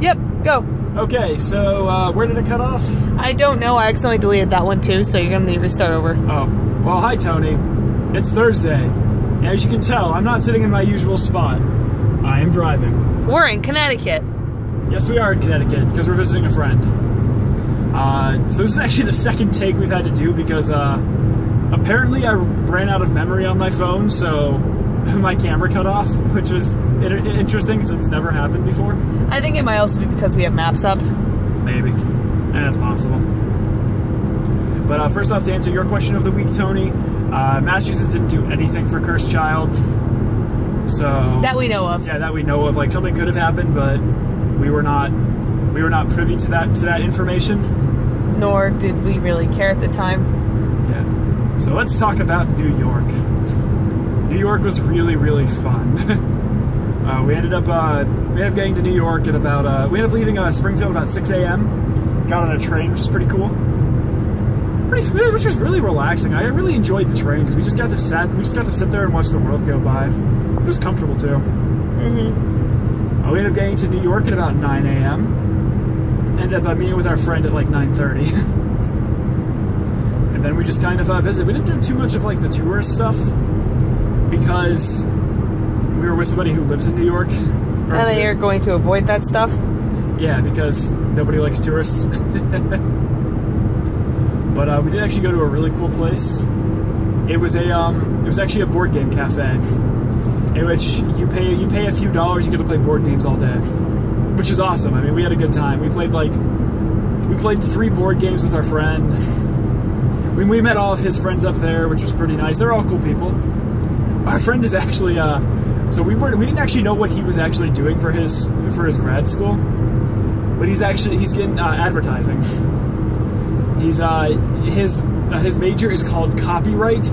Yep, go. Okay, so where did it cut off? I don't know. I accidentally deleted that one too, so you're gonna need to start over. Oh, well, hi Tony. It's Thursday, and as you can tell, I'm not sitting in my usual spot. I am driving. We're in Connecticut. Yes, we are in Connecticut because we're visiting a friend. So this is actually the second take we've had to do because apparently I ran out of memory on my phone, so my camera cut off, which was interesting because it's never happened before. I think it might also be because we have maps up. Maybe. That's possible. But first off, to answer your question of the week, Tony, Massachusetts didn't do anything for Cursed Child. So that we know of. Yeah, that we know of. Like, something could have happened, but we were not privy to that information. Nor did we really care at the time. Yeah. So let's talk about New York. New York was really, really fun. We ended up getting to New York at about we ended up leaving Springfield about 6 a.m. Got on a train, which was pretty cool. Which was really relaxing. I really enjoyed the train because we just got to sit there and watch the world go by. It was comfortable too. Mm-hmm. We ended up getting to New York at about 9 a.m. Ended up meeting with our friend at like 9:30. And then we just kind of visited. We didn't do too much of like the tourist stuff because we were with somebody who lives in New York. And then you're going to avoid that stuff? Yeah, because nobody likes tourists. But we did actually go to a really cool place. It was actually a board game cafe, in which you pay a few dollars, you get to play board games all day, which is awesome. I mean, we had a good time. We played 3 board games with our friend. We met all of his friends up there, which was pretty nice. They're all cool people. Our friend is actually so we didn't actually know what he was actually doing for his grad school, but he's getting advertising. He's his major is called copyright,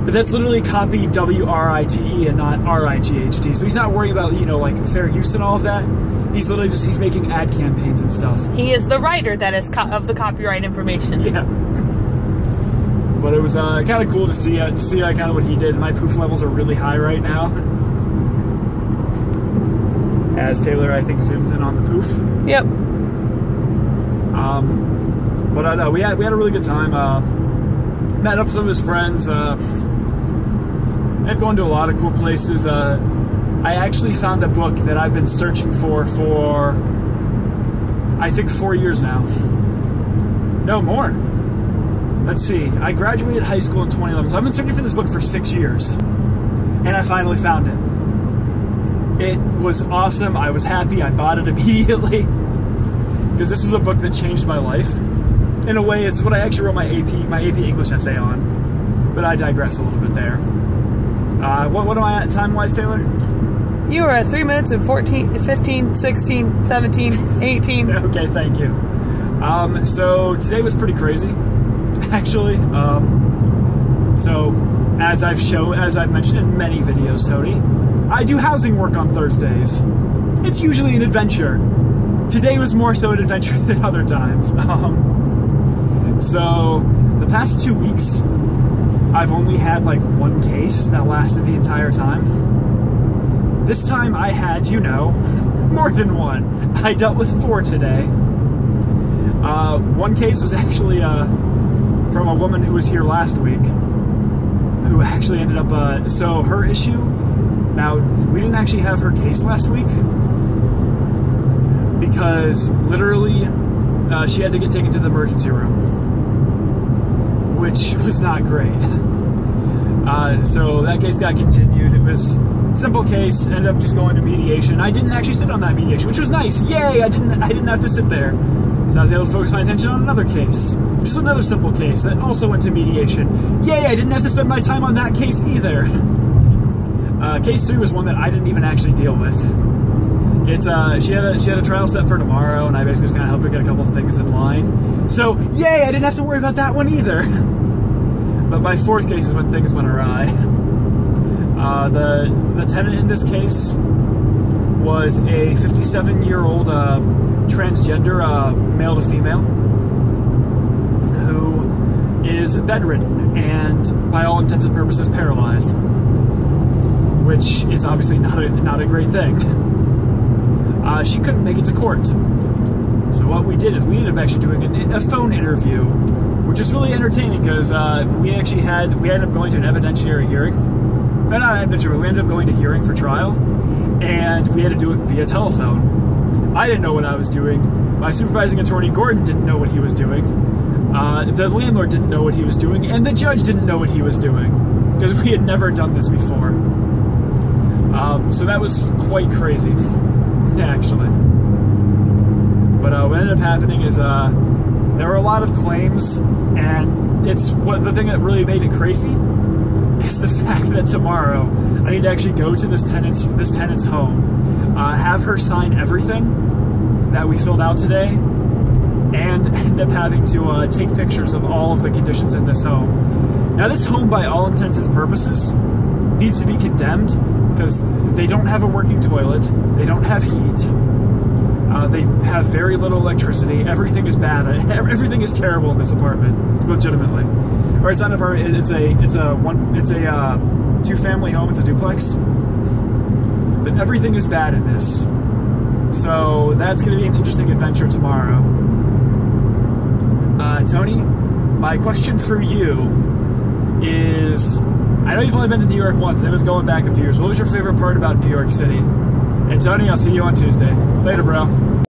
but that's literally copy W-R-I-T-E and not R-I-G-H-T. So he's not worrying about, you know, like fair use and all of that. He's literally he's making ad campaigns and stuff. He is the writer that is of the copyright information. Yeah. But it was kind of cool to see kind of what he did. My poof levels are really high right now. As Taylor, I think, zooms in on the poof. Yep. But we had a really good time. Met up with some of his friends. I've gone to a lot of cool places. I actually found a book that I've been searching for I think 4 years now. No, more. Let's see. I graduated high school in 2011, so I've been searching for this book for 6 years. And I finally found it. It was awesome. I was happy. I bought it immediately. Because this is a book that changed my life. In a way, it's what I actually wrote my AP English essay on. But I digress a little bit there. What am I at time-wise, Taylor? You are at 3 minutes and 14, 15, 16, 17, 18. Okay, thank you. So today was pretty crazy, actually. So as I've mentioned in many videos, Tony, I do housing work on Thursdays. It's usually an adventure. Today was more so an adventure than other times. So the past 2 weeks, I've only had like 1 case that lasted the entire time. This time I had, you know, more than 1. I dealt with 4 today. 1 case was actually from a woman who was here last week, who actually ended up, so her issue, now we didn't actually have her case last week, because literally she had to get taken to the emergency room, which was not great. So that case got continued. It was a simple case, ended up just going to mediation. I didn't actually sit on that mediation, which was nice. Yay, I didn't have to sit there. So I was able to focus my attention on another case, which was another simple case that also went to mediation. Yay, I didn't have to spend my time on that case either. Case 3 was one that I didn't even actually deal with. It's she had a trial set for tomorrow, and I basically just kind of helped her get a couple of things in line. So yay, I didn't have to worry about that one either. But my 4th case is when things went awry. The tenant in this case was a 57-year-old transgender male to female who is bedridden and by all intents and purposes paralyzed, which is obviously not a great thing. she couldn't make it to court. So what we did is we ended up actually doing a phone interview, which is really entertaining because we ended up going to an evidentiary hearing. Not evidentiary, we ended up going to hearing for trial, and we had to do it via telephone. I didn't know what I was doing. My supervising attorney, Gordon, didn't know what he was doing. The landlord didn't know what he was doing, and the judge didn't know what he was doing, because we had never done this before. So that was quite crazy, actually. But what ended up happening is there were a lot of claims, and the thing that really made it crazy is the fact that tomorrow I need to actually go to this tenant's home, have her sign everything that we filled out today, and end up having to take pictures of all of the conditions in this home. Now, this home, by all intents and purposes, needs to be condemned because they don't have a working toilet, they don't have heat, they have very little electricity. Everything is bad. Everything is terrible in this apartment, legitimately. Or it's not an apartment. It's a two-family home. It's a duplex. But everything is bad in this. So that's going to be an interesting adventure tomorrow. Tony, my question for you is: I know you've only been to New York once, and it was going back a few years. What was your favorite part about New York City? And Tony, I'll see you on Tuesday. Later, bro.